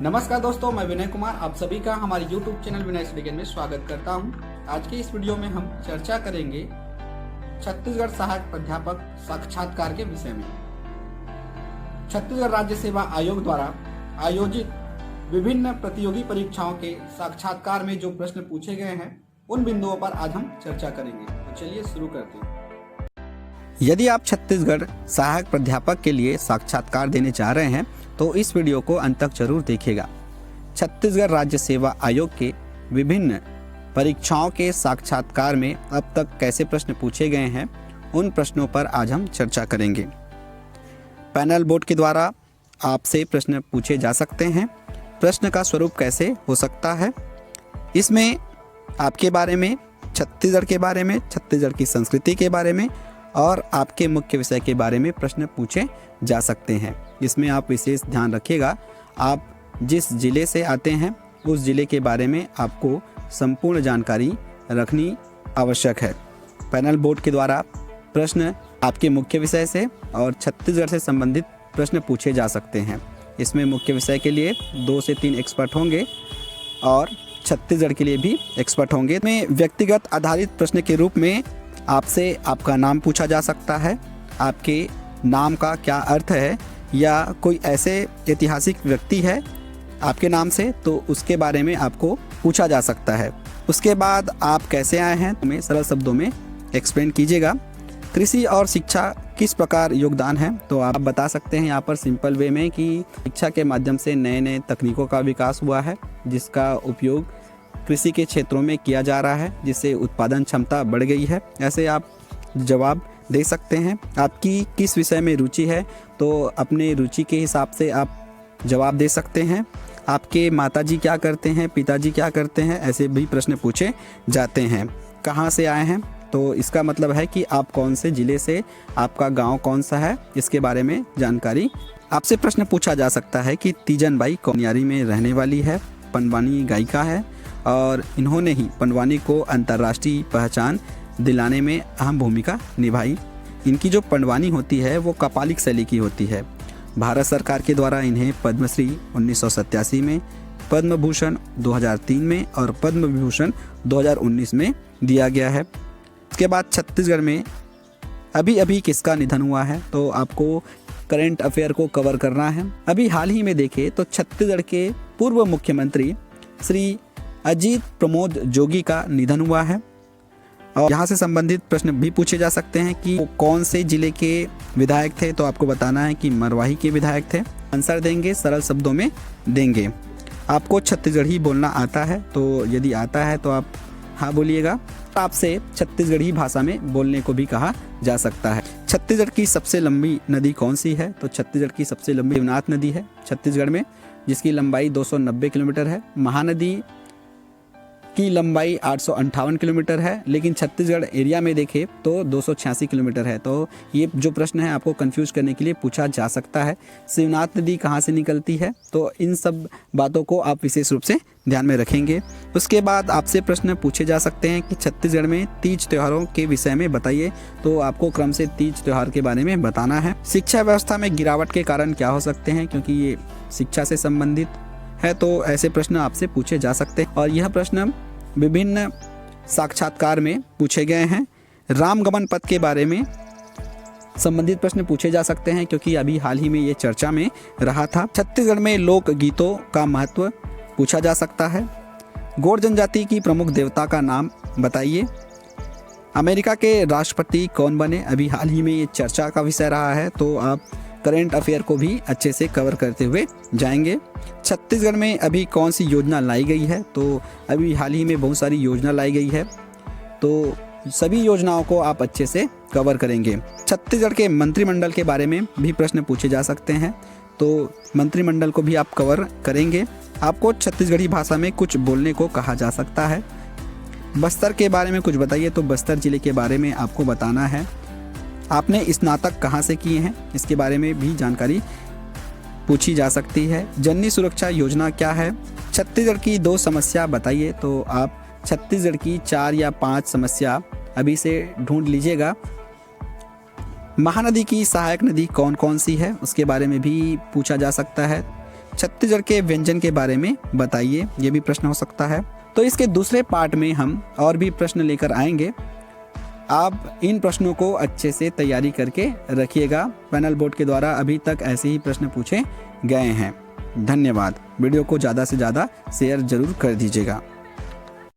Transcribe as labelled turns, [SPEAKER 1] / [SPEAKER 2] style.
[SPEAKER 1] नमस्कार दोस्तों, मैं विनय कुमार आप सभी का हमारे YouTube चैनल विनय स्टडी में स्वागत करता हूं। आज के इस वीडियो में हम चर्चा करेंगे छत्तीसगढ़ सहायक प्राध्यापक साक्षात्कार के विषय में। छत्तीसगढ़ राज्य सेवा आयोग द्वारा आयोजित विभिन्न प्रतियोगी परीक्षाओं के साक्षात्कार में जो प्रश्न पूछे गए हैं उन बिंदुओं पर आज हम चर्चा करेंगे। तो चलिए शुरू करते हैं।
[SPEAKER 2] यदि आप छत्तीसगढ़ सहायक प्राध्यापक के लिए साक्षात्कार देने जा रहे हैं तो इस वीडियो को अंत तक जरूर देखिएगा। छत्तीसगढ़ राज्य सेवा आयोग के विभिन्न परीक्षाओं के साक्षात्कार में अब तक कैसे प्रश्न पूछे गए हैं उन प्रश्नों पर आज हम चर्चा करेंगे। पैनल बोर्ड के द्वारा आपसे प्रश्न पूछे जा सकते हैं। प्रश्न का स्वरूप कैसे हो सकता है, इसमें आपके बारे में, छत्तीसगढ़ के बारे में, छत्तीसगढ़ की संस्कृति के बारे में और आपके मुख्य विषय के बारे में प्रश्न पूछे जा सकते हैं। इसमें आप विशेष ध्यान रखिएगा, आप जिस ज़िले से आते हैं उस ज़िले के बारे में आपको संपूर्ण जानकारी रखनी आवश्यक है। पैनल बोर्ड के द्वारा प्रश्न आपके मुख्य विषय से और छत्तीसगढ़ से संबंधित प्रश्न पूछे जा सकते हैं। इसमें मुख्य विषय के लिए 2 से 3 एक्सपर्ट होंगे और छत्तीसगढ़ के लिए भी एक्सपर्ट होंगे। में व्यक्तिगत आधारित प्रश्न के रूप में आपसे आपका नाम पूछा जा सकता है, आपके नाम का क्या अर्थ है, या कोई ऐसे ऐतिहासिक व्यक्ति है आपके नाम से तो उसके बारे में आपको पूछा जा सकता है। उसके बाद आप कैसे आए हैं हमें सरल शब्दों में एक्सप्लेन कीजिएगा। कृषि और शिक्षा किस प्रकार योगदान है, तो आप बता सकते हैं यहाँ पर सिंपल वे में कि शिक्षा के माध्यम से नए नए तकनीकों का विकास हुआ है जिसका उपयोग कृषि के क्षेत्रों में किया जा रहा है, जिससे उत्पादन क्षमता बढ़ गई है। ऐसे आप जवाब दे सकते हैं। आपकी किस विषय में रुचि है तो अपने रुचि के हिसाब से आप जवाब दे सकते हैं। आपके माताजी क्या करते हैं, पिताजी क्या करते हैं, ऐसे भी प्रश्न पूछे जाते हैं। कहाँ से आए हैं, तो इसका मतलब है कि आप कौन से ज़िले से, आपका गांव कौन सा है, इसके बारे में जानकारी। आपसे प्रश्न पूछा जा सकता है कि तीजन बाई कौनियारी में रहने वाली है, पंडवानी गायिका है और इन्होंने ही पंडवानी को अंतर्राष्ट्रीय पहचान दिलाने में अहम भूमिका निभाई। इनकी जो पंडवानी होती है वो कपालिक शैली की होती है। भारत सरकार के द्वारा इन्हें पद्मश्री 1987 में, पद्म भूषण 2003 में और पद्म विभूषण 2019 में दिया गया है। इसके बाद छत्तीसगढ़ में अभी अभी किसका निधन हुआ है, तो आपको करंट अफेयर को कवर करना है। अभी हाल ही में देखें तो छत्तीसगढ़ के पूर्व मुख्यमंत्री श्री अजीत प्रमोद जोगी का निधन हुआ है और यहाँ से संबंधित प्रश्न भी पूछे जा सकते हैं कि वो कौन से जिले के विधायक थे, तो आपको बताना है कि मरवाही के विधायक थे। आंसर देंगे सरल शब्दों में देंगे। आपको छत्तीसगढ़ी बोलना आता है, तो यदि आता है तो आप हाँ बोलिएगा। आपसे छत्तीसगढ़ी भाषा में बोलने को भी कहा जा सकता है। छत्तीसगढ़ की सबसे लंबी नदी कौन सी है, तो छत्तीसगढ़ की सबसे लंबी शिवनाथ नदी है छत्तीसगढ़ में, जिसकी लंबाई 290 किलोमीटर है। महानदी की लंबाई 858 किलोमीटर है, लेकिन छत्तीसगढ़ एरिया में देखें तो 286 किलोमीटर है। तो ये जो प्रश्न है आपको कंफ्यूज करने के लिए पूछा जा सकता है। शिवनाथ नदी कहाँ से निकलती है, तो इन सब बातों को आप विशेष रूप से ध्यान में रखेंगे। उसके बाद आपसे प्रश्न पूछे जा सकते हैं कि छत्तीसगढ़ में तीज त्योहारों के विषय में बताइए, तो आपको क्रम से तीज त्योहार के बारे में बताना है। शिक्षा व्यवस्था में गिरावट के कारण क्या हो सकते हैं, क्योंकि ये शिक्षा से संबंधित है, तो ऐसे प्रश्न आपसे पूछे जा सकते हैं और यह प्रश्न विभिन्न साक्षात्कार में पूछे गए हैं। रामगमन पथ के बारे में संबंधित प्रश्न पूछे जा सकते हैं क्योंकि अभी हाल ही में ये चर्चा में रहा था। छत्तीसगढ़ में लोक गीतों का महत्व पूछा जा सकता है। गौड़ जनजाति की प्रमुख देवता का नाम बताइए। अमेरिका के राष्ट्रपति कौन बने, अभी हाल ही में ये चर्चा का विषय रहा है, तो आप करंट अफेयर को भी अच्छे से कवर करते हुए जाएंगे। छत्तीसगढ़ में अभी कौन सी योजना लाई गई है, तो अभी हाल ही में बहुत सारी योजना लाई गई है, तो सभी योजनाओं को आप अच्छे से कवर करेंगे। छत्तीसगढ़ के मंत्रिमंडल के बारे में भी प्रश्न पूछे जा सकते हैं, तो मंत्रिमंडल को भी आप कवर करेंगे। आपको छत्तीसगढ़ी भाषा में कुछ बोलने को कहा जा सकता है। बस्तर के बारे में कुछ बताइए, तो बस्तर जिले के बारे में आपको बताना है। आपने स्नातक कहाँ से किए हैं, इसके बारे में भी जानकारी पूछी जा सकती है। जननी सुरक्षा योजना क्या है। छत्तीसगढ़ की 2 समस्या बताइए, तो आप छत्तीसगढ़ की 4 या 5 समस्या अभी से ढूंढ लीजिएगा। महानदी की सहायक नदी कौन कौन सी है, उसके बारे में भी पूछा जा सकता है। छत्तीसगढ़ के व्यंजन के बारे में बताइए, ये भी प्रश्न हो सकता है। तो इसके दूसरे पार्ट में हम और भी प्रश्न लेकर आएंगे। आप इन प्रश्नों को अच्छे से तैयारी करके रखिएगा। पैनल बोर्ड के द्वारा अभी तक ऐसे ही प्रश्न पूछे गए हैं। धन्यवाद। वीडियो को ज़्यादा से ज़्यादा शेयर जरूर कर दीजिएगा।